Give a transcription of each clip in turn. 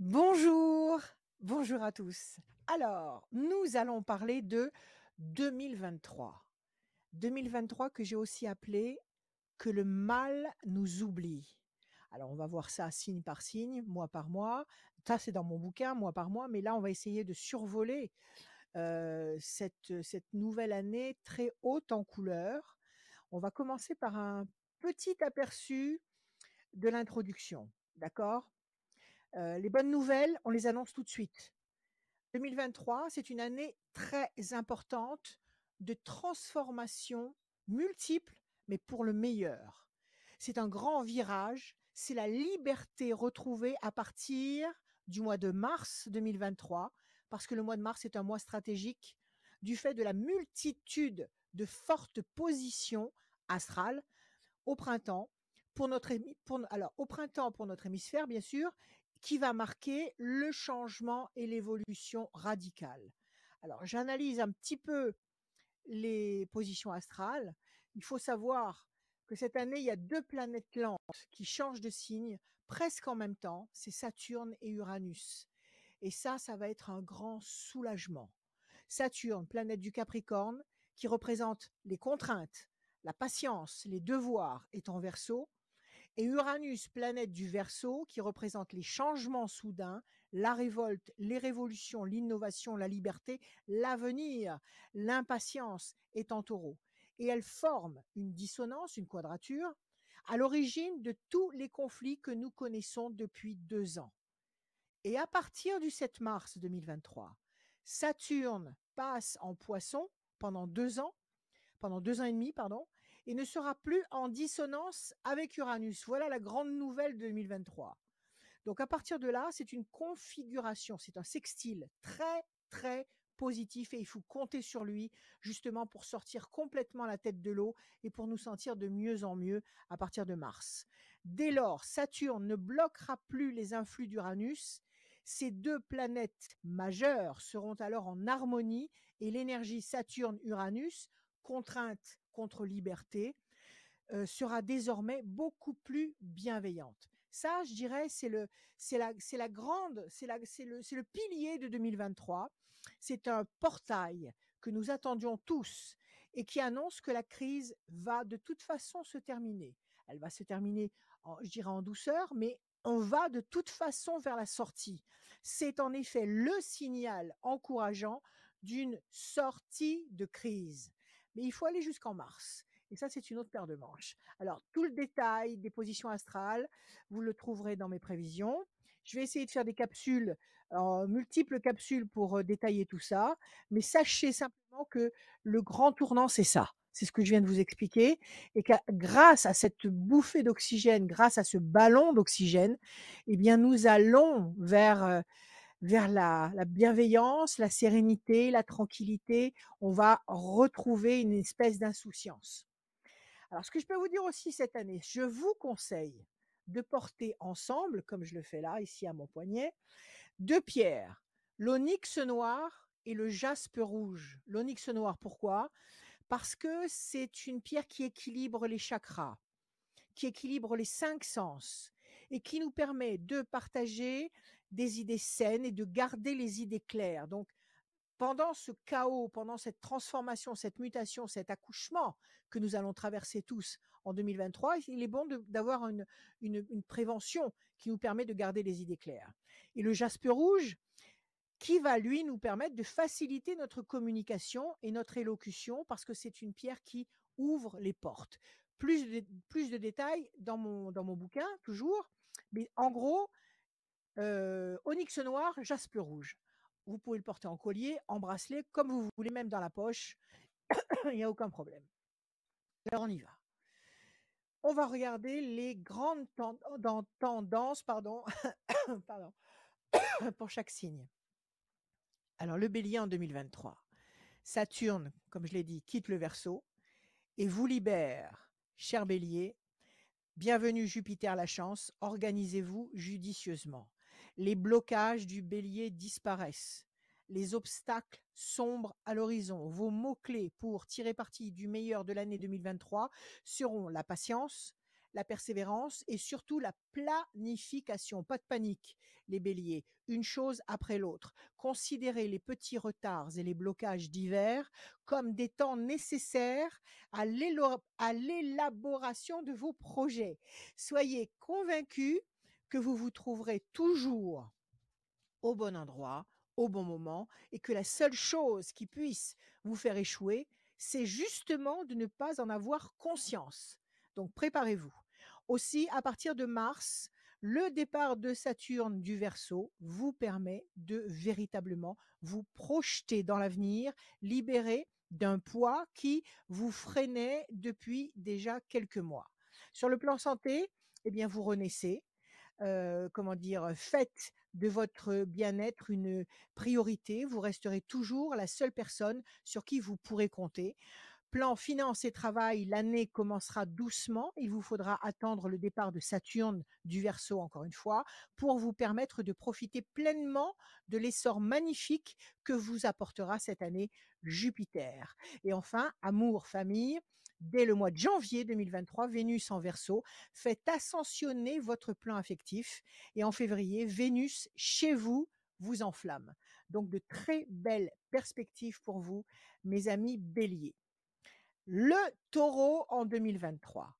Bonjour, bonjour à tous. Alors, nous allons parler de 2023. 2023 que j'ai aussi appelé que le mal nous oublie. Alors, on va voir ça signe par signe, mois par mois. Ça, c'est dans mon bouquin, mois par mois, mais là, on va essayer de survoler cette nouvelle année très haute en couleurs. On va commencer par un petit aperçu de l'introduction, d'accord? Les bonnes nouvelles, on les annonce tout de suite. 2023, c'est une année très importante de transformation multiple, mais pour le meilleur. C'est un grand virage, c'est la liberté retrouvée à partir du mois de mars 2023, parce que le mois de mars est un mois stratégique du fait de la multitude de fortes positions astrales au printemps au printemps pour notre hémisphère, bien sûr, qui va marquer le changement et l'évolution radicale. Alors, j'analyse un petit peu les positions astrales. Il faut savoir que cette année, il y a deux planètes lentes qui changent de signe presque en même temps, c'est Saturne et Uranus. Et ça va être un grand soulagement. Saturne, planète du Capricorne, qui représente les contraintes, la patience, les devoirs, est en Verseau, et Uranus, planète du Verseau, qui représente les changements soudains, la révolte, les révolutions, l'innovation, la liberté, l'avenir, l'impatience, est en Taureau. Et elle forme une dissonance, une quadrature, à l'origine de tous les conflits que nous connaissons depuis 2 ans. Et à partir du 7 mars 2023, Saturne passe en Poisson pendant 2 ans, pendant 2 ans et demi, pardon, et ne sera plus en dissonance avec Uranus. Voilà la grande nouvelle de 2023. Donc à partir de là, c'est une configuration, c'est un sextile très, très positif et il faut compter sur lui justement pour sortir complètement la tête de l'eau et pour nous sentir de mieux en mieux à partir de mars. Dès lors, Saturne ne bloquera plus les influx d'Uranus. Ces deux planètes majeures seront alors en harmonie et l'énergie Saturne-Uranus, contrainte contre liberté, sera désormais beaucoup plus bienveillante. Ça, je dirais, c'est la grande, c'est le pilier de 2023. C'est un portail que nous attendions tous et qui annonce que la crise va de toute façon se terminer. Elle va se terminer, je dirais, en douceur, mais on va de toute façon vers la sortie. C'est en effet le signal encourageant d'une sortie de crise. Mais il faut aller jusqu'en mars. Et ça, c'est une autre paire de manches. Alors, tout le détail des positions astrales, vous le trouverez dans mes prévisions. Je vais essayer de faire des capsules, multiples capsules pour détailler tout ça. Mais sachez simplement que le grand tournant, c'est ça. C'est ce que je viens de vous expliquer. Et que grâce à cette bouffée d'oxygène, grâce à ce ballon d'oxygène, eh bien, nous allons vers la bienveillance, la sérénité, la tranquillité. On va retrouver une espèce d'insouciance. Alors, ce que je peux vous dire aussi cette année, je vous conseille de porter ensemble, comme je le fais là, ici à mon poignet, deux pierres, l'onyx noir et le jaspe rouge. L'onyx noir, pourquoi? Parce que c'est une pierre qui équilibre les chakras, qui équilibre les 5 sens et qui nous permet de partager des idées saines et de garder les idées claires. Donc, pendant ce chaos, pendant cette transformation, cette mutation, cet accouchement que nous allons traverser tous en 2023, il est bon d'avoir une prévention qui nous permet de garder les idées claires. Et le jaspe rouge, qui va, lui, nous permettre de faciliter notre communication et notre élocution, parce que c'est une pierre qui ouvre les portes. Plus de détails dans mon bouquin, toujours, mais en gros, onyx noir, jaspe rouge. Vous pouvez le porter en collier, en bracelet, comme vous voulez, même dans la poche. Il n'y a aucun problème. Alors, on y va. On va regarder les grandes tendances pardon, pardon, pour chaque signe. Alors, le bélier en 2023. Saturne, comme je l'ai dit, quitte le Verseau et vous libère, cher bélier. Bienvenue Jupiter la chance, organisez-vous judicieusement. Les blocages du bélier disparaissent. Les obstacles sombres à l'horizon. Vos mots-clés pour tirer parti du meilleur de l'année 2023 seront la patience, la persévérance et surtout la planification. Pas de panique, les béliers, une chose après l'autre. Considérez les petits retards et les blocages divers comme des temps nécessaires à l'élaboration de vos projets. Soyez convaincus que vous vous trouverez toujours au bon endroit, au bon moment, et que la seule chose qui puisse vous faire échouer, c'est justement de ne pas en avoir conscience. Donc préparez-vous. Aussi, à partir de mars, le départ de Saturne du Verseau vous permet de véritablement vous projeter dans l'avenir, libérer d'un poids qui vous freinait depuis déjà quelques mois. Sur le plan santé, eh bien, vous renaissez, comment dire? Faites de votre bien-être une priorité. Vous resterez toujours la seule personne sur qui vous pourrez compter. Plan finance et travail, l'année commencera doucement. Il vous faudra attendre le départ de Saturne du Verseau, encore une fois, pour vous permettre de profiter pleinement de l'essor magnifique que vous apportera cette année Jupiter. Et enfin, amour, famille. Dès le mois de janvier 2023, Vénus en Verseau fait ascensionner votre plan affectif. Et en février, Vénus, chez vous, vous enflamme. Donc de très belles perspectives pour vous, mes amis béliers. Le taureau en 2023.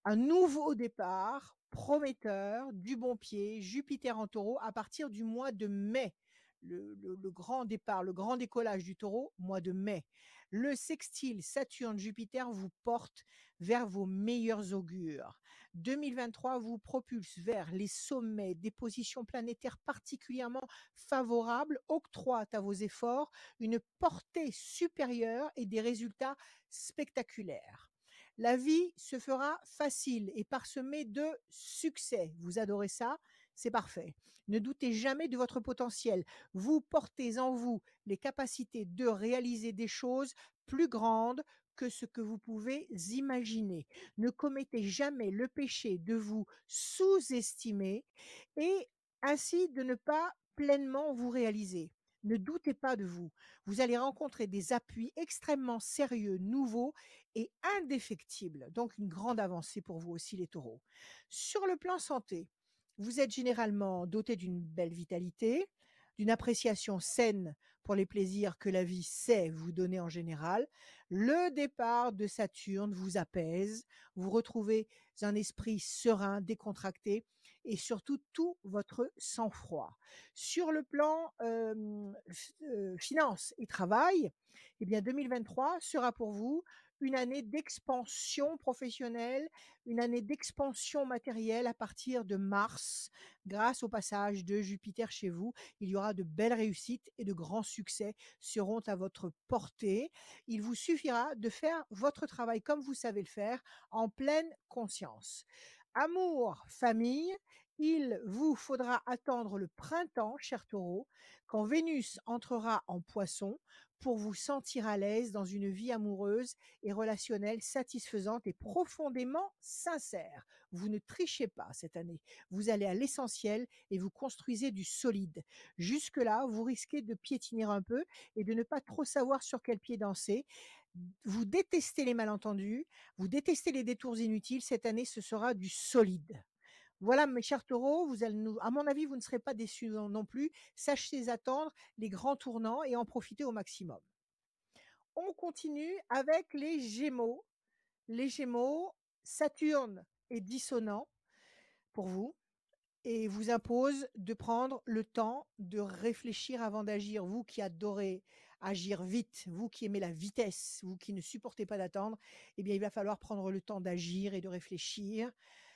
Un nouveau départ prometteur, du bon pied, Jupiter en taureau à partir du mois de mai. Le grand départ, le grand décollage du taureau, mois de mai. Le sextile Saturne-Jupiter vous porte vers vos meilleurs augures. 2023 vous propulse vers les sommets, des positions planétaires particulièrement favorables, octroient à vos efforts une portée supérieure et des résultats spectaculaires. La vie se fera facile et parsemée de succès. Vous adorez ça? C'est parfait. Ne doutez jamais de votre potentiel. Vous portez en vous les capacités de réaliser des choses plus grandes que ce que vous pouvez imaginer. Ne commettez jamais le péché de vous sous-estimer et ainsi de ne pas pleinement vous réaliser. Ne doutez pas de vous. Vous allez rencontrer des appuis extrêmement sérieux, nouveaux et indéfectible. Donc une grande avancée pour vous aussi les taureaux. Sur le plan santé, vous êtes généralement doté d'une belle vitalité, d'une appréciation saine pour les plaisirs que la vie sait vous donner en général. Le départ de Saturne vous apaise, vous retrouvez un esprit serein, décontracté et surtout tout votre sang-froid. Sur le plan finance et travail, eh bien 2023 sera pour vous une année d'expansion professionnelle, une année d'expansion matérielle à partir de mars. Grâce au passage de Jupiter chez vous, il y aura de belles réussites et de grands succès seront à votre portée. Il vous suffira de faire votre travail comme vous savez le faire, en pleine conscience. Amour, famille, il vous faudra attendre le printemps, cher taureau, quand Vénus entrera en poisson pour vous sentir à l'aise dans une vie amoureuse et relationnelle satisfaisante et profondément sincère. Vous ne trichez pas cette année. Vous allez à l'essentiel et vous construisez du solide. Jusque-là, vous risquez de piétiner un peu et de ne pas trop savoir sur quel pied danser. Vous détestez les malentendus, vous détestez les détours inutiles. Cette année, ce sera du solide. Voilà, mes chers taureaux, à mon avis, vous ne serez pas déçus non plus. Sachez attendre les grands tournants et en profiter au maximum. On continue avec les Gémeaux. Les Gémeaux, Saturne est dissonant pour vous et vous impose de prendre le temps de réfléchir avant d'agir. Vous qui adorez agir vite, vous qui aimez la vitesse, vous qui ne supportez pas d'attendre, eh bien, il va falloir prendre le temps d'agir et de réfléchir.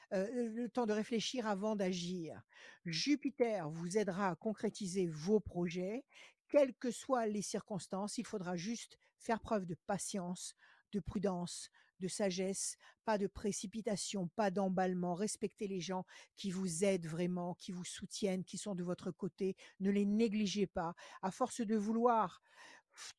Le temps de réfléchir avant d'agir. Jupiter vous aidera à concrétiser vos projets, quelles que soient les circonstances. Il faudra juste faire preuve de patience, de prudence, de sagesse, pas de précipitation, pas d'emballement. Respectez les gens qui vous aident vraiment, qui vous soutiennent, qui sont de votre côté. Ne les négligez pas. À force de vouloir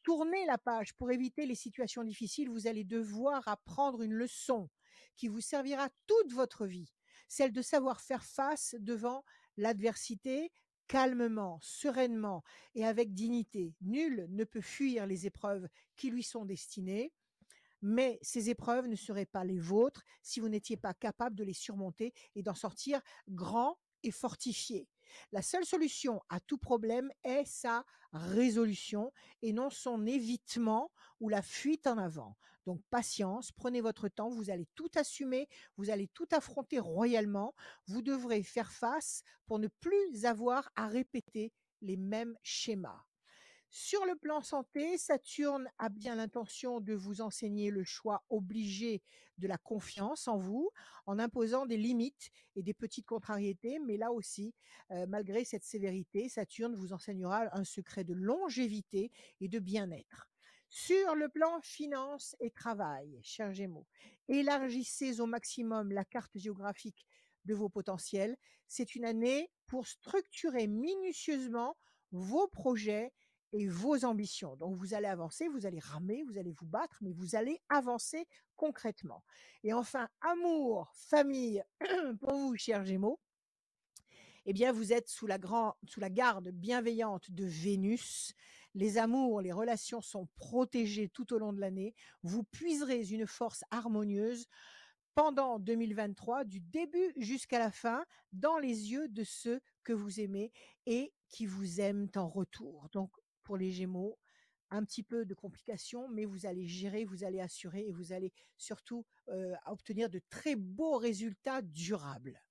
tourner la page pour éviter les situations difficiles, vous allez devoir apprendre une leçon qui vous servira toute votre vie, celle de savoir faire face devant l'adversité calmement, sereinement et avec dignité. Nul ne peut fuir les épreuves qui lui sont destinées. mais ces épreuves ne seraient pas les vôtres si vous n'étiez pas capable de les surmonter et d'en sortir grand et fortifié. La seule solution à tout problème est sa résolution et non son évitement ou la fuite en avant. Donc patience, prenez votre temps, vous allez tout assumer, vous allez tout affronter royalement, vous devrez faire face pour ne plus avoir à répéter les mêmes schémas. Sur le plan santé, Saturne a bien l'intention de vous enseigner le choix obligé de la confiance en vous, en imposant des limites et des petites contrariétés. Mais là aussi, malgré cette sévérité, Saturne vous enseignera un secret de longévité et de bien-être. Sur le plan finance et travail, chers Gémeaux, élargissez au maximum la carte géographique de vos potentiels. C'est une année pour structurer minutieusement vos projets et vos ambitions. Donc vous allez avancer, vous allez ramer, vous allez vous battre, mais vous allez avancer concrètement. Et enfin, amour, famille, pour vous, chers Gémeaux, eh bien, vous êtes sous la garde bienveillante de Vénus. Les amours, les relations sont protégées tout au long de l'année. Vous puiserez une force harmonieuse pendant 2023, du début jusqu'à la fin, dans les yeux de ceux que vous aimez et qui vous aiment en retour. Donc, pour les Gémeaux, un petit peu de complications, mais vous allez gérer, vous allez assurer et vous allez surtout obtenir de très beaux résultats durables.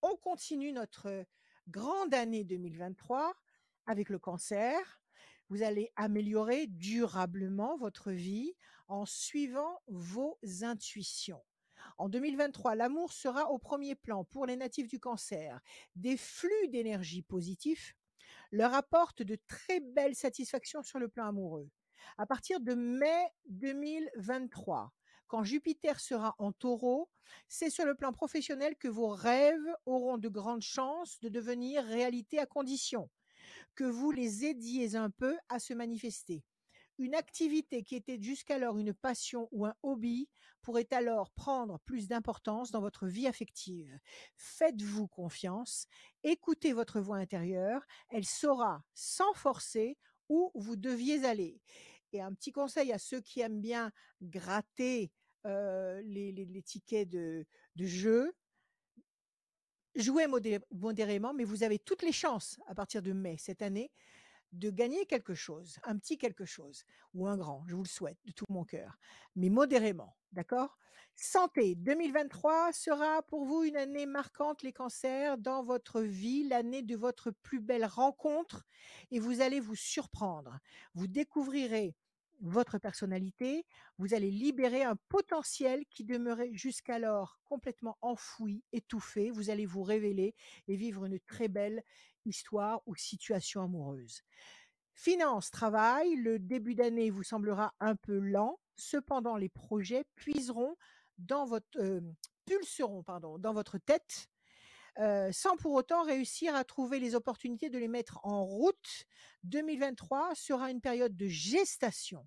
On continue notre grande année 2023 avec le cancer. Vous allez améliorer durablement votre vie en suivant vos intuitions. En 2023, l'amour sera au premier plan pour les natifs du cancer. Des flux d'énergie positifs leur apportent de très belles satisfactions sur le plan amoureux. À partir de mai 2023, quand Jupiter sera en taureau, c'est sur le plan professionnel que vos rêves auront de grandes chances de devenir réalité à condition que vous les aidiez un peu à se manifester. Une activité qui était jusqu'alors une passion ou un hobby pourrait alors prendre plus d'importance dans votre vie affective. Faites-vous confiance, écoutez votre voix intérieure, elle saura, sans forcer, où vous deviez aller. Et un petit conseil à ceux qui aiment bien gratter les tickets de jeu, jouez modérément, mais vous avez toutes les chances à partir de mai cette année de gagner quelque chose, un petit quelque chose ou un grand, je vous le souhaite de tout mon cœur, mais modérément, d'accord? Santé, 2023 sera pour vous une année marquante, les cancers, dans votre vie, l'année de votre plus belle rencontre et vous allez vous surprendre. Vous découvrirez votre personnalité, vous allez libérer un potentiel qui demeurait jusqu'alors complètement enfoui, étouffé. Vous allez vous révéler et vivre une très belle histoire ou situation amoureuse. Finance, travail, le début d'année vous semblera un peu lent. Cependant, les projets pulseront dans votre tête, sans pour autant réussir à trouver les opportunités de les mettre en route. 2023 sera une période de gestation,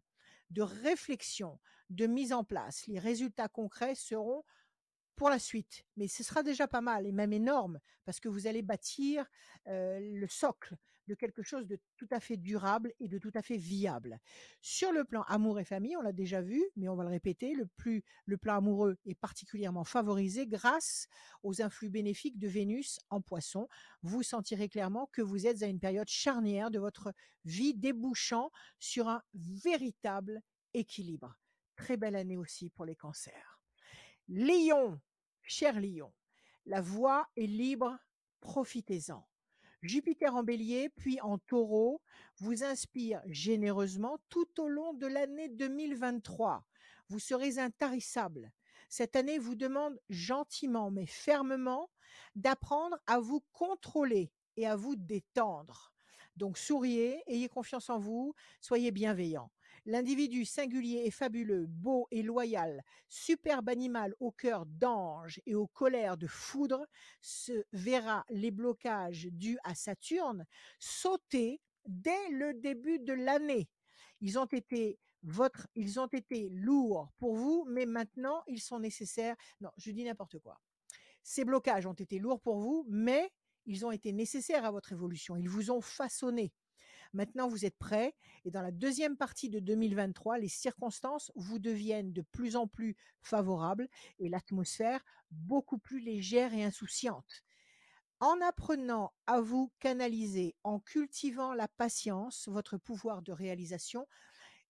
de réflexion, de mise en place. Les résultats concrets seront pour la suite, mais ce sera déjà pas mal et même énorme parce que vous allez bâtir, le socle de quelque chose de tout à fait durable et de tout à fait viable. Sur le plan amour et famille, on l'a déjà vu, mais on va le répéter, le plan amoureux est particulièrement favorisé grâce aux influx bénéfiques de Vénus en Poisson. Vous sentirez clairement que vous êtes à une période charnière de votre vie débouchant sur un véritable équilibre. Très belle année aussi pour les cancers. Lion, cher Lion, la voie est libre, profitez-en. Jupiter en bélier, puis en taureau, vous inspire généreusement tout au long de l'année 2023. Vous serez intarissable. Cette année vous demande gentiment mais fermement d'apprendre à vous contrôler et à vous détendre. Donc souriez, ayez confiance en vous, soyez bienveillant. L'individu singulier et fabuleux, beau et loyal, superbe animal au cœur d'ange et aux colères de foudre, se verra les blocages dus à Saturne sauter dès le début de l'année. Ils ont été lourds pour vous, mais maintenant ils sont nécessaires. Non, je dis n'importe quoi. Ces blocages ont été lourds pour vous, mais ils ont été nécessaires à votre évolution. Ils vous ont façonné. Maintenant, vous êtes prêts et dans la deuxième partie de 2023, les circonstances vous deviennent de plus en plus favorables et l'atmosphère beaucoup plus légère et insouciante. En apprenant à vous canaliser, en cultivant la patience, votre pouvoir de réalisation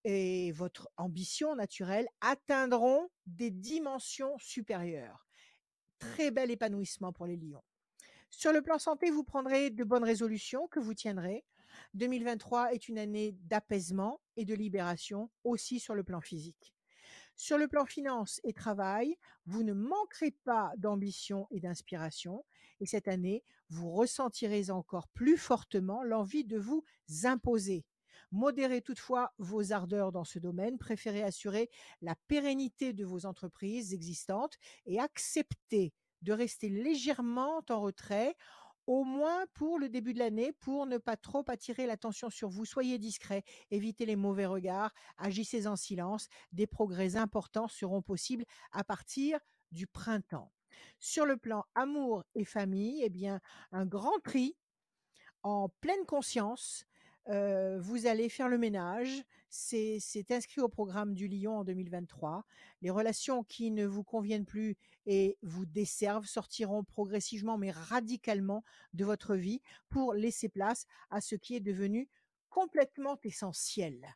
et votre ambition naturelle atteindront des dimensions supérieures. Très bel épanouissement pour les lions. Sur le plan santé, vous prendrez de bonnes résolutions que vous tiendrez. 2023 est une année d'apaisement et de libération aussi sur le plan physique. Sur le plan finance et travail, vous ne manquerez pas d'ambition et d'inspiration. Et cette année, vous ressentirez encore plus fortement l'envie de vous imposer. Modérez toutefois vos ardeurs dans ce domaine, préférez assurer la pérennité de vos entreprises existantes et acceptez de rester légèrement en retrait, au moins pour le début de l'année, pour ne pas trop attirer l'attention sur vous. Soyez discret, évitez les mauvais regards, agissez en silence. Des progrès importants seront possibles à partir du printemps. Sur le plan amour et famille, eh bien, un grand tri en pleine conscience. Vous allez faire le ménage. C'est inscrit au programme du Lion en 2023. Les relations qui ne vous conviennent plus et vous desservent sortiront progressivement mais radicalement de votre vie pour laisser place à ce qui est devenu complètement essentiel.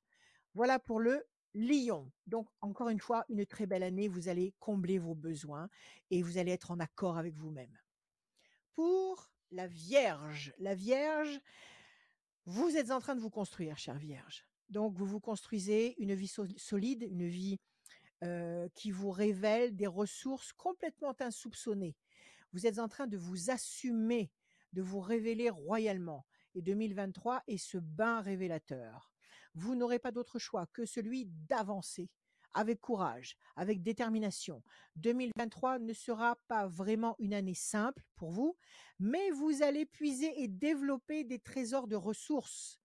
Voilà pour le Lion. Donc, encore une fois, une très belle année. Vous allez combler vos besoins et vous allez être en accord avec vous-même. Pour la Vierge, vous êtes en train de vous construire, chère Vierge. Donc, vous vous construisez une vie solide, une vie qui vous révèle des ressources complètement insoupçonnées. Vous êtes en train de vous assumer, de vous révéler royalement. Et 2023 est ce bain révélateur. Vous n'aurez pas d'autre choix que celui d'avancer avec courage, avec détermination. 2023 ne sera pas vraiment une année simple pour vous, mais vous allez puiser et développer des trésors de ressources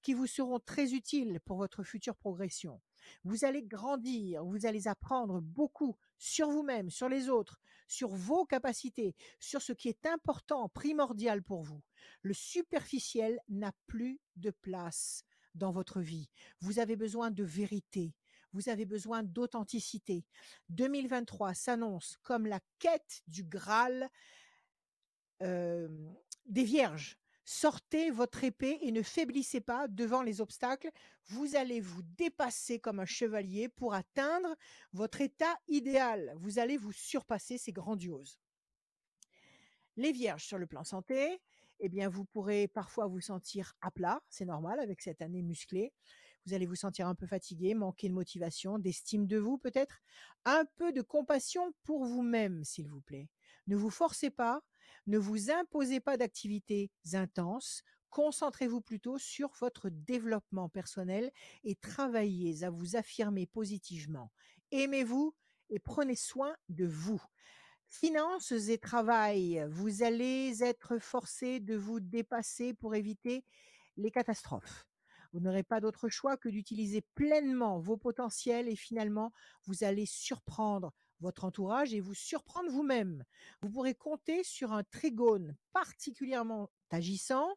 qui vous seront très utiles pour votre future progression. Vous allez grandir, vous allez apprendre beaucoup sur vous-même, sur les autres, sur vos capacités, sur ce qui est important, primordial pour vous. Le superficiel n'a plus de place dans votre vie. Vous avez besoin de vérité. Vous avez besoin d'authenticité. 2023 s'annonce comme la quête du Graal euh, des vierges. Sortez votre épée et ne faiblissez pas devant les obstacles. Vous allez vous dépasser comme un chevalier pour atteindre votre état idéal. Vous allez vous surpasser, c'est grandiose. Les vierges sur le plan santé, eh bien, vous pourrez parfois vous sentir à plat, c'est normal avec cette année musclée. Vous allez vous sentir un peu fatigué, manquer de motivation, d'estime de vous peut-être, un peu de compassion pour vous-même, s'il vous plaît. Ne vous forcez pas, ne vous imposez pas d'activités intenses, concentrez-vous plutôt sur votre développement personnel et travaillez à vous affirmer positivement. Aimez-vous et prenez soin de vous. Finances et travail, vous allez être forcé de vous dépasser pour éviter les catastrophes. Vous n'aurez pas d'autre choix que d'utiliser pleinement vos potentiels et finalement, vous allez surprendre votre entourage et vous surprendre vous-même. Vous pourrez compter sur un trigone particulièrement agissant,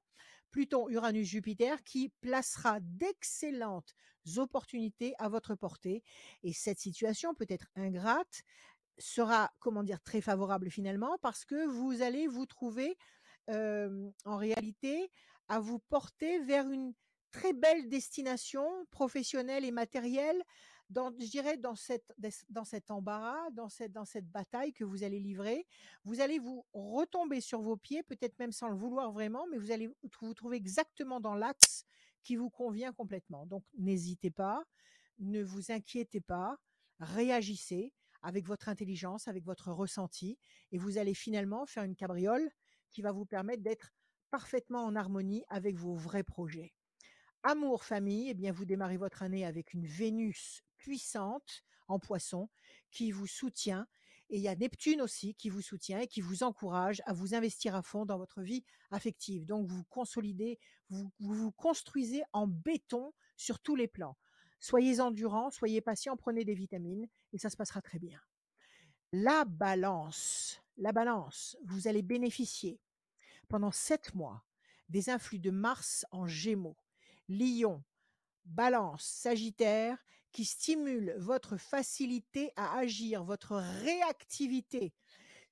Pluton, Uranus, Jupiter, qui placera d'excellentes opportunités à votre portée. Et cette situation peut être ingrate, sera, comment dire, très favorable finalement parce que vous allez vous trouver, en réalité, à vous porter vers une très belle destination professionnelle et matérielle dans, je dirais, dans cet embarras, dans cette bataille que vous allez livrer. Vous allez vous retomber sur vos pieds, peut-être même sans le vouloir vraiment, mais vous allez vous trouver exactement dans l'axe qui vous convient complètement. Donc n'hésitez pas, ne vous inquiétez pas, réagissez avec votre intelligence, avec votre ressenti, et vous allez finalement faire une cabriole qui va vous permettre d'être parfaitement en harmonie avec vos vrais projets. Amour, famille, eh bien vous démarrez votre année avec une Vénus puissante en poisson qui vous soutient, et il y a Neptune aussi qui vous soutient et qui vous encourage à vous investir à fond dans votre vie affective. Donc vous consolidez, vous construisez en béton sur tous les plans. Soyez endurants, soyez patients, prenez des vitamines et ça se passera très bien. La balance, vous allez bénéficier pendant 7 mois des influx de Mars en Gémeaux. Lion, Balance, Sagittaire, qui stimule votre facilité à agir, votre réactivité,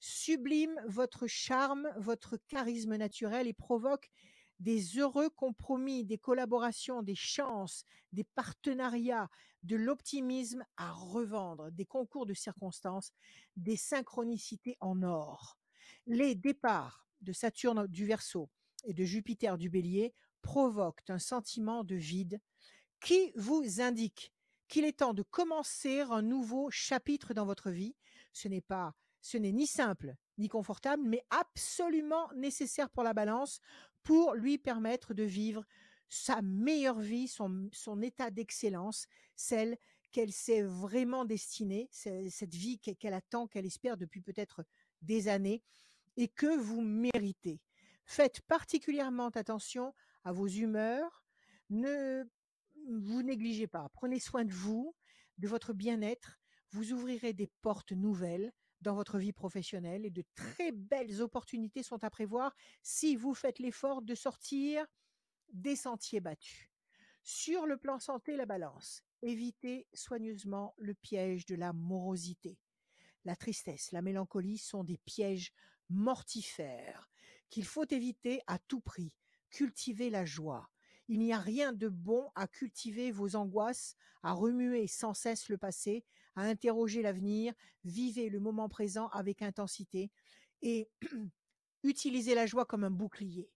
sublime votre charme, votre charisme naturel et provoque des heureux compromis, des collaborations, des chances, des partenariats, de l'optimisme à revendre, des concours de circonstances, des synchronicités en or. Les départs de Saturne du Verseau et de Jupiter du Bélier provoquent un sentiment de vide qui vous indique qu'il est temps de commencer un nouveau chapitre dans votre vie. Ce n'est ni simple ni confortable, mais absolument nécessaire pour la balance, pour lui permettre de vivre sa meilleure vie, son état d'excellence, celle qu'elle s'est vraiment destinée, cette vie qu'elle attend, qu'elle espère depuis peut-être des années et que vous méritez. Faites particulièrement attention à vos humeurs. Ne vous négligez pas. Prenez soin de vous, de votre bien-être. Vous ouvrirez des portes nouvelles dans votre vie professionnelle et de très belles opportunités sont à prévoir si vous faites l'effort de sortir des sentiers battus. Sur le plan santé, la balance. Évitez soigneusement le piège de la morosité. La tristesse, la mélancolie sont des pièges mortifères qu'il faut éviter à tout prix. Cultivez la joie. Il n'y a rien de bon à cultiver vos angoisses, à remuer sans cesse le passé, à interroger l'avenir. Vivez le moment présent avec intensité et utilisez la joie comme un bouclier.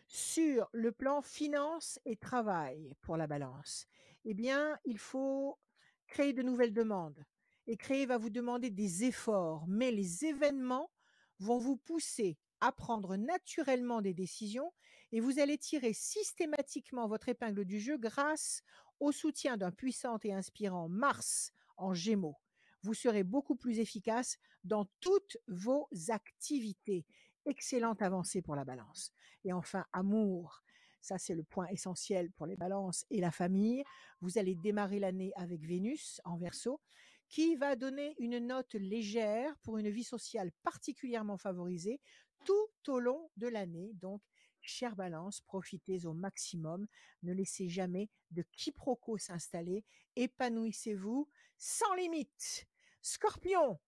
Sur le plan finance et travail pour la balance, eh bien, il faut créer de nouvelles demandes. Et créer va vous demander des efforts, mais les événements vont vous pousser à prendre naturellement des décisions et vous allez tirer systématiquement votre épingle du jeu grâce au soutien d'un puissant et inspirant Mars en Gémeaux. Vous serez beaucoup plus efficace dans toutes vos activités. Excellente avancée pour la balance. Et enfin, amour. Ça, c'est le point essentiel pour les balances et la famille. Vous allez démarrer l'année avec Vénus en Verseau, qui va donner une note légère pour une vie sociale particulièrement favorisée tout au long de l'année. Donc, chère balance, profitez au maximum. Ne laissez jamais de quiproquos s'installer. Épanouissez-vous sans limite. Scorpion,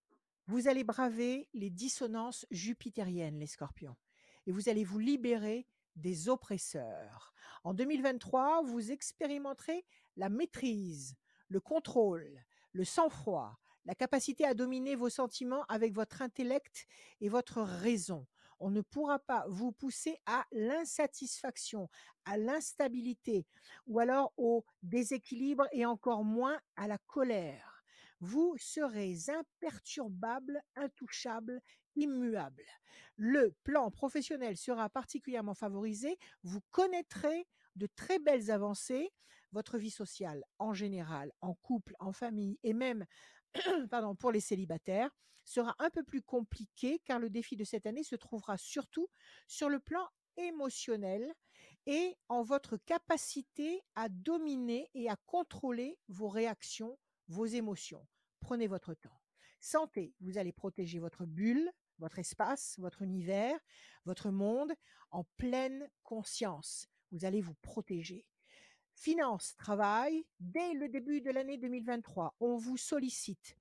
vous allez braver les dissonances jupitériennes, les scorpions, et vous allez vous libérer des oppresseurs. En 2023, vous expérimenterez la maîtrise, le contrôle, le sang-froid, la capacité à dominer vos sentiments avec votre intellect et votre raison. On ne pourra pas vous pousser à l'insatisfaction, à l'instabilité ou alors au déséquilibre et encore moins à la colère. Vous serez imperturbable, intouchable, immuable. Le plan professionnel sera particulièrement favorisé. Vous connaîtrez de très belles avancées. Votre vie sociale, en général, en couple, en famille et même pardon, pour les célibataires, sera un peu plus compliquée car le défi de cette année se trouvera surtout sur le plan émotionnel et en votre capacité à dominer et à contrôler vos réactions, vos émotions. Prenez votre temps. Santé, vous allez protéger votre bulle, votre espace, votre univers, votre monde en pleine conscience. Vous allez vous protéger. Finance, travail, dès le début de l'année 2023, on vous sollicite.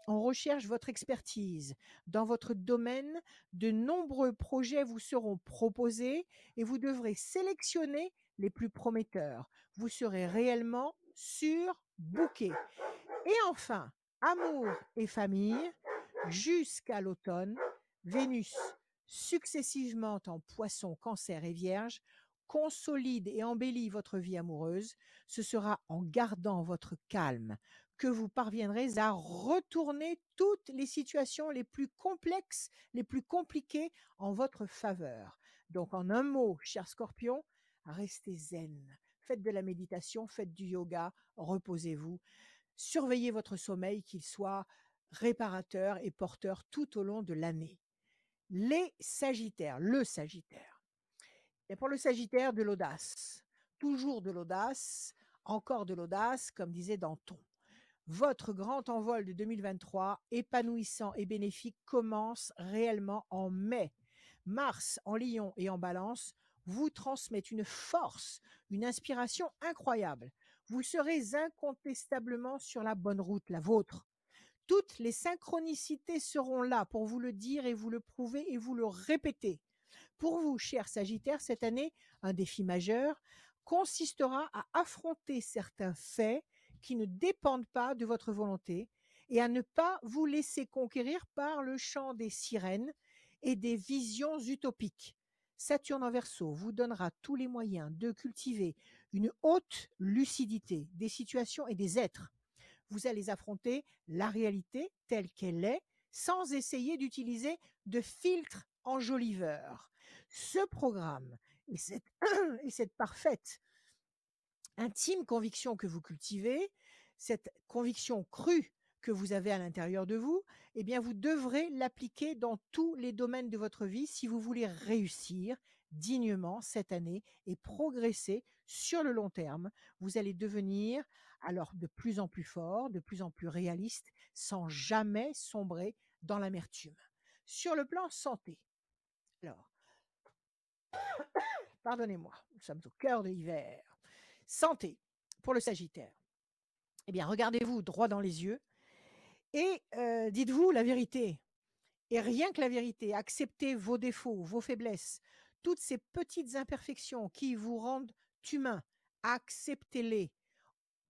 On recherche votre expertise. Dans votre domaine, de nombreux projets vous seront proposés et vous devrez sélectionner les plus prometteurs. Vous serez réellement surbooké. Et enfin, amour et famille, jusqu'à l'automne, Vénus, successivement en Poisson, Cancer et Vierge, consolide et embellit votre vie amoureuse. Ce sera en gardant votre calme que vous parviendrez à retourner toutes les situations les plus complexes, les plus compliquées en votre faveur. Donc, en un mot, cher Scorpion, restez zen. Faites de la méditation, faites du yoga, reposez-vous. Surveillez votre sommeil, qu'il soit réparateur et porteur tout au long de l'année. Les Sagittaires, le Sagittaire. Et pour le Sagittaire, de l'audace. Toujours de l'audace, encore de l'audace, comme disait Danton. Votre grand envol de 2023, épanouissant et bénéfique, commence réellement en mai. Mars en Lion et en Balance vous transmettent une force, une inspiration incroyable. Vous serez incontestablement sur la bonne route, la vôtre. Toutes les synchronicités seront là pour vous le dire et vous le prouver et vous le répéter. Pour vous, cher Sagittaire, cette année, un défi majeur consistera à affronter certains faits qui ne dépendent pas de votre volonté et à ne pas vous laisser conquérir par le chant des sirènes et des visions utopiques. Saturne en Verseau vous donnera tous les moyens de cultiver une haute lucidité des situations et des êtres. Vous allez affronter la réalité telle qu'elle est sans essayer d'utiliser de filtres enjoliveurs. Ce programme et cette, et cette parfaite intime conviction que vous cultivez, cette conviction crue que vous avez à l'intérieur de vous, eh bien, vous devrez l'appliquer dans tous les domaines de votre vie si vous voulez réussir dignement cette année et progresser sur le long terme. Vous allez devenir alors de plus en plus fort, de plus en plus réaliste, sans jamais sombrer dans l'amertume. Sur le plan santé, alors, pardonnez-moi, nous sommes au cœur de l'hiver. Santé, pour le Sagittaire. Eh bien, regardez-vous droit dans les yeux et dites-vous la vérité. Et rien que la vérité. Acceptez vos défauts, vos faiblesses, toutes ces petites imperfections qui vous rendent humain. Acceptez-les.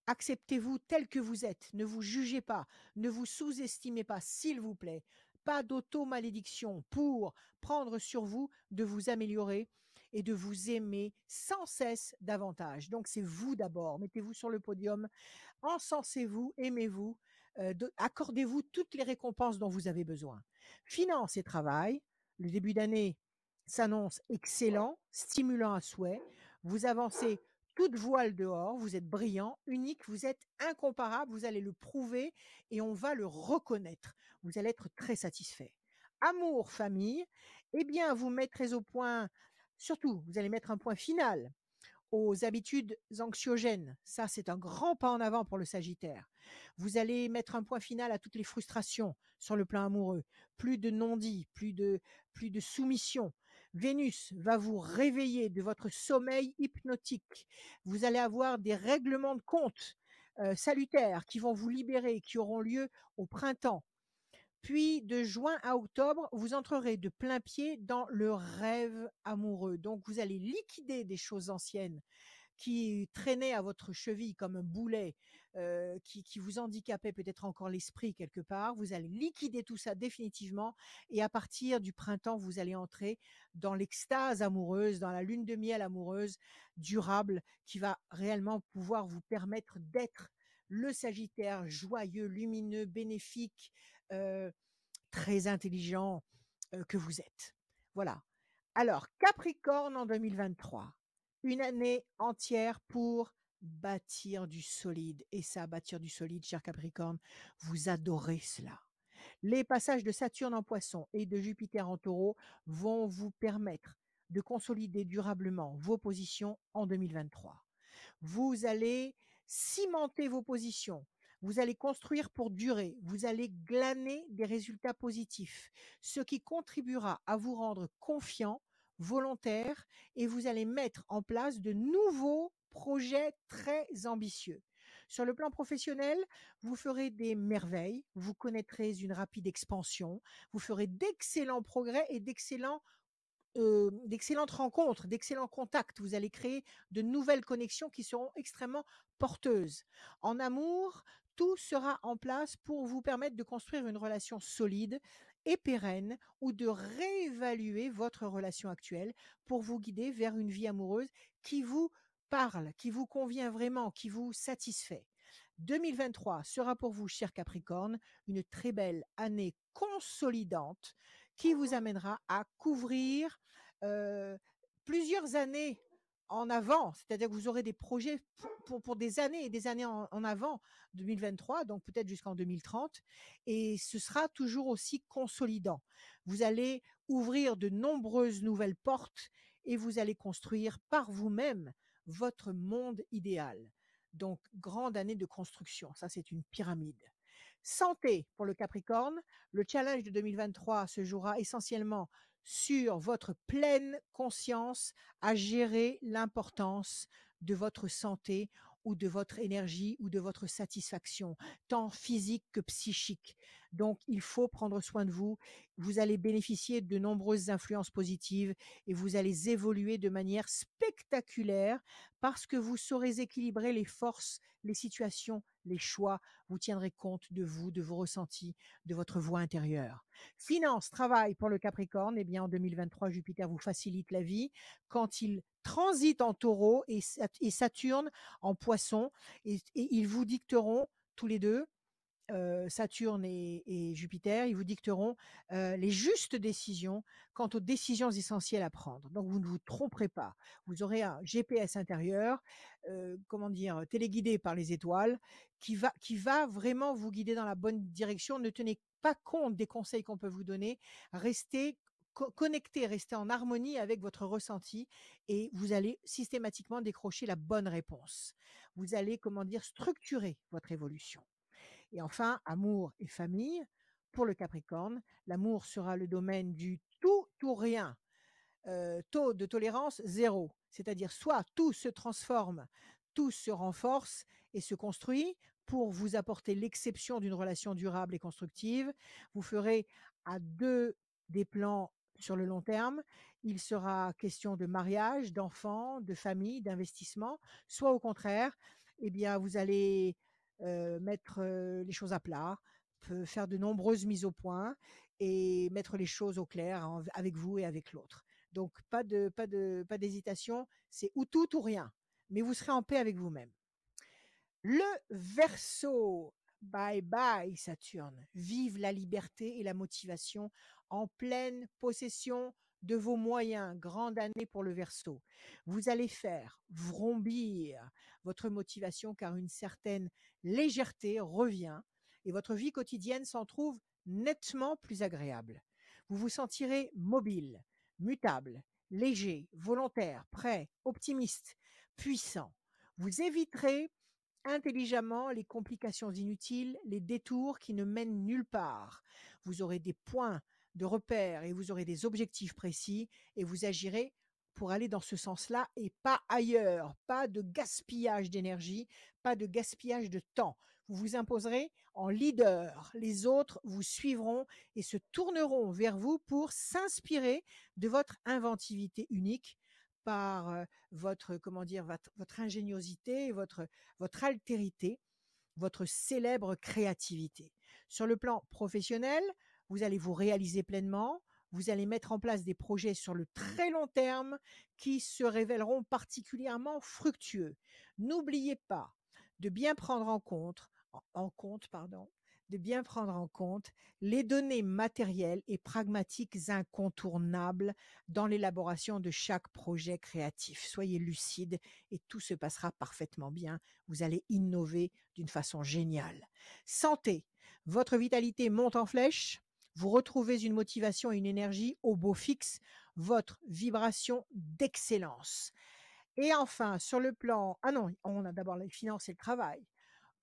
Acceptez-vous tel que vous êtes. Ne vous jugez pas. Ne vous sous-estimez pas, s'il vous plaît. Pas d'auto-malédiction pour prendre sur vous de vous améliorer et de vous aimer sans cesse davantage. Donc, c'est vous d'abord. Mettez-vous sur le podium, encensez-vous, aimez-vous, accordez-vous toutes les récompenses dont vous avez besoin. Finance et travail, le début d'année s'annonce excellent, stimulant à souhait. Vous avancez toute voile dehors, vous êtes brillant, unique, vous êtes incomparable, vous allez le prouver et on va le reconnaître. Vous allez être très satisfait. Amour, famille, eh bien, vous mettrez au point, surtout, vous allez mettre un point final aux habitudes anxiogènes. Ça, c'est un grand pas en avant pour le Sagittaire. Vous allez mettre un point final à toutes les frustrations sur le plan amoureux. Plus de non-dit, plus de soumission. Vénus va vous réveiller de votre sommeil hypnotique. Vous allez avoir des règlements de compte salutaires qui vont vous libérer, qui auront lieu au printemps. Puis de juin à octobre, vous entrerez de plein pied dans le rêve amoureux. Donc vous allez liquider des choses anciennes qui traînaient à votre cheville comme un boulet, qui vous handicapait peut-être encore l'esprit quelque part. Vous allez liquider tout ça définitivement et à partir du printemps, vous allez entrer dans l'extase amoureuse, dans la lune de miel amoureuse durable qui va réellement pouvoir vous permettre d'être le Sagittaire joyeux, lumineux, bénéfique, heu, très intelligent, que vous êtes. Voilà. Alors, Capricorne en 2023, une année entière pour bâtir du solide. Et ça, bâtir du solide, cher Capricorne, vous adorez cela. Les passages de Saturne en Poisson et de Jupiter en Taureau vont vous permettre de consolider durablement vos positions en 2023. Vous allez cimenter vos positions. Vous allez construire pour durer. Vous allez glaner des résultats positifs, ce qui contribuera à vous rendre confiant, volontaire, et vous allez mettre en place de nouveaux projets très ambitieux. Sur le plan professionnel, vous ferez des merveilles, vous connaîtrez une rapide expansion, vous ferez d'excellents progrès et d'excellentes rencontres, d'excellents contacts. Vous allez créer de nouvelles connexions qui seront extrêmement porteuses. En amour, tout sera en place pour vous permettre de construire une relation solide et pérenne ou de réévaluer votre relation actuelle pour vous guider vers une vie amoureuse qui vous parle, qui vous convient vraiment, qui vous satisfait. 2023 sera pour vous, cher Capricorne, une très belle année consolidante qui vous amènera à couvrir heu, plusieurs années en avant. C'est-à-dire que vous aurez des projets pour des années et des années en avant, 2023, donc peut-être jusqu'en 2030 et ce sera toujours aussi consolidant. Vous allez ouvrir de nombreuses nouvelles portes et vous allez construire par vous-même votre monde idéal. Donc grande année de construction, ça c'est une pyramide. Santé pour le Capricorne, le challenge de 2023 se jouera essentiellement sur votre pleine conscience à gérer l'importance de votre santé ou de votre énergie ou de votre satisfaction, tant physique que psychique. Donc, il faut prendre soin de vous. Vous allez bénéficier de nombreuses influences positives et vous allez évoluer de manière spectaculaire parce que vous saurez équilibrer les forces, les situations, les choix. Vous tiendrez compte de vous, de vos ressentis, de votre voix intérieure. Finance, travail pour le Capricorne, eh bien en 2023, Jupiter vous facilite la vie quand il transite en taureau et Saturne en poisson et ils vous dicteront tous les deux Saturne et Jupiter, ils vous dicteront les justes décisions quant aux décisions essentielles à prendre. Donc vous ne vous tromperez pas. Vous aurez un GPS intérieur, comment dire, téléguidé par les étoiles, qui va vraiment vous guider dans la bonne direction. Ne tenez pas compte des conseils qu'on peut vous donner. Restez connecté, restez en harmonie avec votre ressenti et vous allez systématiquement décrocher la bonne réponse. Vous allez, comment dire, structurer votre évolution. Et enfin, amour et famille. Pour le Capricorne, l'amour sera le domaine du tout ou rien. Taux de tolérance zéro. C'est-à-dire soit tout se transforme, tout se renforce et se construit pour vous apporter l'exception d'une relation durable et constructive. Vous ferez à deux des plans sur le long terme. Il sera question de mariage, d'enfants, de famille, d'investissement. Soit au contraire, eh bien, vous allez mettre les choses à plat, faire de nombreuses mises au point et mettre les choses au clair avec vous et avec l'autre. Donc pas d'hésitation, c'est ou tout ou rien, mais vous serez en paix avec vous-même. Le Verseau, bye bye Saturne, vive la liberté et la motivation en pleine possession de vos moyens. Grande année pour le Verseau. Vous allez faire vrombir votre motivation car une certaine légèreté revient et votre vie quotidienne s'en trouve nettement plus agréable. Vous vous sentirez mobile, mutable, léger, volontaire, prêt, optimiste, puissant. Vous éviterez intelligemment les complications inutiles, les détours qui ne mènent nulle part. Vous aurez des points de repère et vous aurez des objectifs précis et vous agirez pour aller dans ce sens-là et pas ailleurs. Pas de gaspillage d'énergie, pas de gaspillage de temps. Vous vous imposerez en leader. Les autres vous suivront et se tourneront vers vous pour s'inspirer de votre inventivité unique par votre, comment dire, votre ingéniosité, votre altérité, votre célèbre créativité. Sur le plan professionnel, vous allez vous réaliser pleinement, vous allez mettre en place des projets sur le très long terme qui se révéleront particulièrement fructueux. N'oubliez pas de bien prendre en compte, pardon, de bien prendre en compte les données matérielles et pragmatiques incontournables dans l'élaboration de chaque projet créatif. Soyez lucide et tout se passera parfaitement bien. Vous allez innover d'une façon géniale. Santé, votre vitalité monte en flèche. Vous retrouvez une motivation et une énergie au beau fixe, votre vibration d'excellence. Et enfin, sur le plan... Ah non, on a d'abord les finances et le travail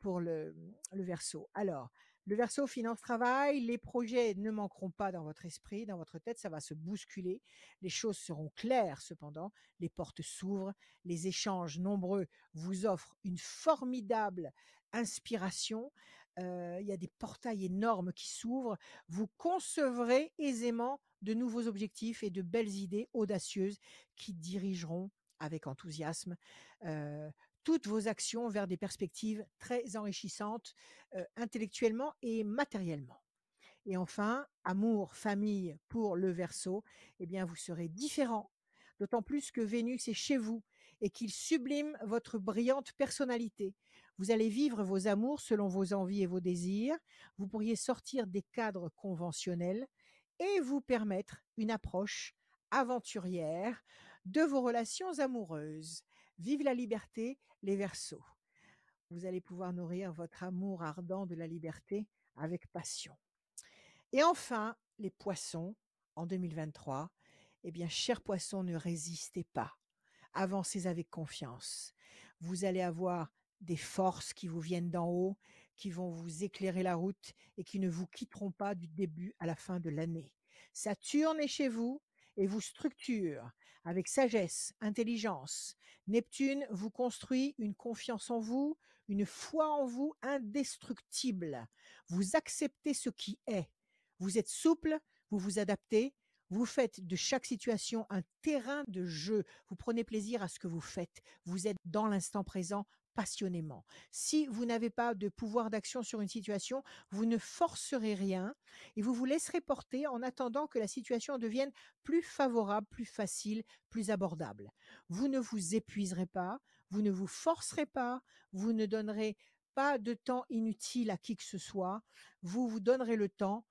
pour le Verseau. Alors, le Verseau, finance, travail, les projets ne manqueront pas dans votre esprit, dans votre tête, ça va se bousculer. Les choses seront claires cependant, les portes s'ouvrent, les échanges nombreux vous offrent une formidable inspiration. Il y a des portails énormes qui s'ouvrent. Vous concevrez aisément de nouveaux objectifs et de belles idées audacieuses qui dirigeront avec enthousiasme euh, toutes vos actions vers des perspectives très enrichissantes intellectuellement et matériellement. Et enfin, amour, famille pour le Verseau, eh bien vous serez différent, d'autant plus que Vénus est chez vous et qu'il sublime votre brillante personnalité. Vous allez vivre vos amours selon vos envies et vos désirs, vous pourriez sortir des cadres conventionnels et vous permettre une approche aventurière de vos relations amoureuses. Vive la liberté, les Verseaux. Vous allez pouvoir nourrir votre amour ardent de la liberté avec passion. Et enfin, les poissons, en 2023, eh bien, chers poissons, ne résistez pas. Avancez avec confiance. Vous allez avoir des forces qui vous viennent d'en haut, qui vont vous éclairer la route et qui ne vous quitteront pas du début à la fin de l'année. Saturne est chez vous et vous structure avec sagesse, intelligence. Neptune vous construit une confiance en vous, une foi en vous indestructible. Vous acceptez ce qui est. Vous êtes souple, vous vous adaptez, vous faites de chaque situation un terrain de jeu. Vous prenez plaisir à ce que vous faites. Vous êtes dans l'instant présent passionnément. Si vous n'avez pas de pouvoir d'action sur une situation, vous ne forcerez rien et vous vous laisserez porter en attendant que la situation devienne plus favorable, plus facile, plus abordable. Vous ne vous épuiserez pas, vous ne vous forcerez pas, vous ne donnerez pas de temps inutile à qui que ce soit. Vous vous donnerez le temps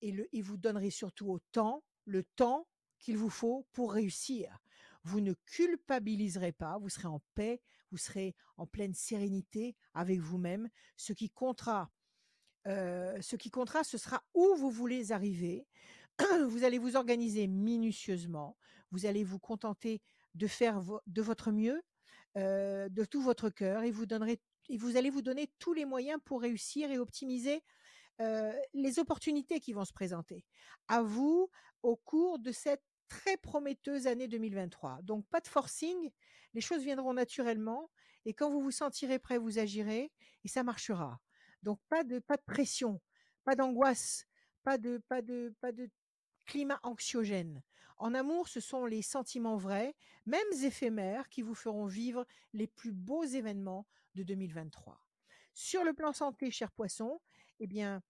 et vous donnerez surtout au temps le temps qu'il vous faut pour réussir. Vous ne culpabiliserez pas, vous serez en paix, vous serez en pleine sérénité avec vous-même. Ce qui comptera, ce sera où vous voulez arriver. Vous allez vous organiser minutieusement. Vous allez vous contenter de faire de votre mieux, de tout votre cœur, et vous allez vous donner tous les moyens pour réussir et optimiser les opportunités qui vont se présenter à vous au cours de cette très prometteuse année 2023. Donc pas de forcing, les choses viendront naturellement et quand vous vous sentirez prêt, vous agirez et ça marchera. Donc pas de pression, pas d'angoisse, pas de climat anxiogène. En amour, ce sont les sentiments vrais, même éphémères, qui vous feront vivre les plus beaux événements de 2023. Sur le plan santé, cher poisson, eh bien,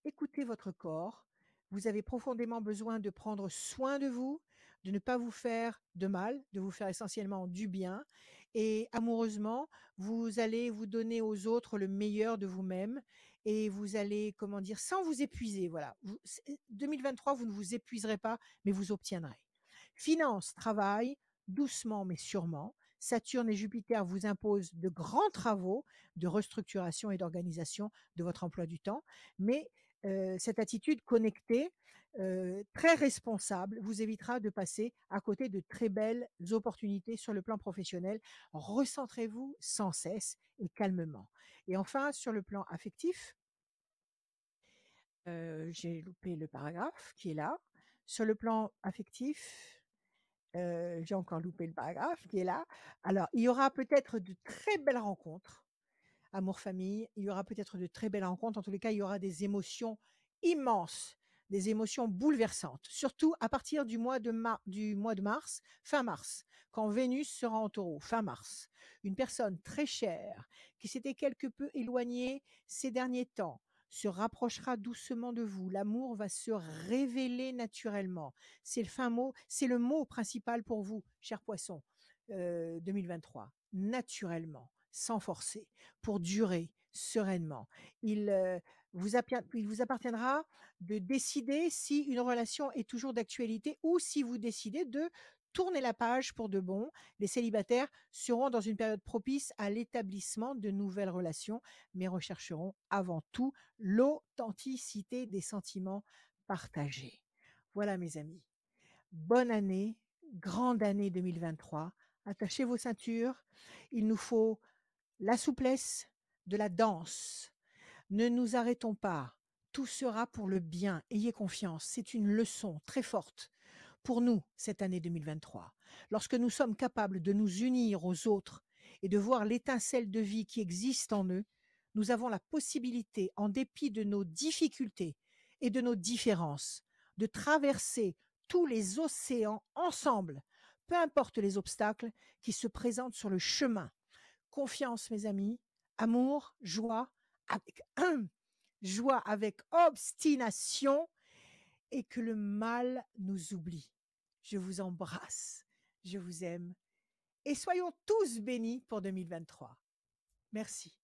écoutez votre corps. Vous avez profondément besoin de prendre soin de vous, de ne pas vous faire de mal, de vous faire essentiellement du bien. Et amoureusement, vous allez vous donner aux autres le meilleur de vous-même et vous allez, comment dire, sans vous épuiser. Voilà. 2023, vous ne vous épuiserez pas, mais vous obtiendrez. Finance, travail, doucement mais sûrement. Saturne et Jupiter vous imposent de grands travaux de restructuration et d'organisation de votre emploi du temps, mais cette attitude connectée, très responsable, vous évitera de passer à côté de très belles opportunités sur le plan professionnel. Recentrez-vous sans cesse et calmement. Et enfin, sur le plan affectif, j'ai loupé le paragraphe qui est là. Sur le plan affectif, j'ai encore loupé le paragraphe qui est là. Alors, il y aura peut-être de très belles rencontres amour, famille, il y aura peut-être de très belles rencontres. En tous les cas, il y aura des émotions immenses, des émotions bouleversantes, surtout à partir du mois de mars, fin mars, quand Vénus sera en taureau, fin mars. Une personne très chère qui s'était quelque peu éloignée ces derniers temps se rapprochera doucement de vous. L'amour va se révéler naturellement. C'est le fin mot, c'est le mot principal pour vous, cher poisson, 2023. Naturellement, sans forcer, pour durer sereinement. Il, il vous appartiendra de décider si une relation est toujours d'actualité ou si vous décidez de tourner la page pour de bon. Les célibataires seront dans une période propice à l'établissement de nouvelles relations, mais rechercheront avant tout l'authenticité des sentiments partagés. Voilà mes amis. Bonne année, grande année 2023. Attachez vos ceintures. Il nous faut la souplesse de la danse. Ne nous arrêtons pas. Tout sera pour le bien. Ayez confiance. C'est une leçon très forte pour nous cette année 2023. Lorsque nous sommes capables de nous unir aux autres et de voir l'étincelle de vie qui existe en eux, nous avons la possibilité, en dépit de nos difficultés et de nos différences, de traverser tous les océans ensemble, peu importe les obstacles qui se présentent sur le chemin. Confiance, mes amis, amour, joie, avec joie avec obstination et que le mal nous oublie. Je vous embrasse, je vous aime et soyons tous bénis pour 2023. Merci.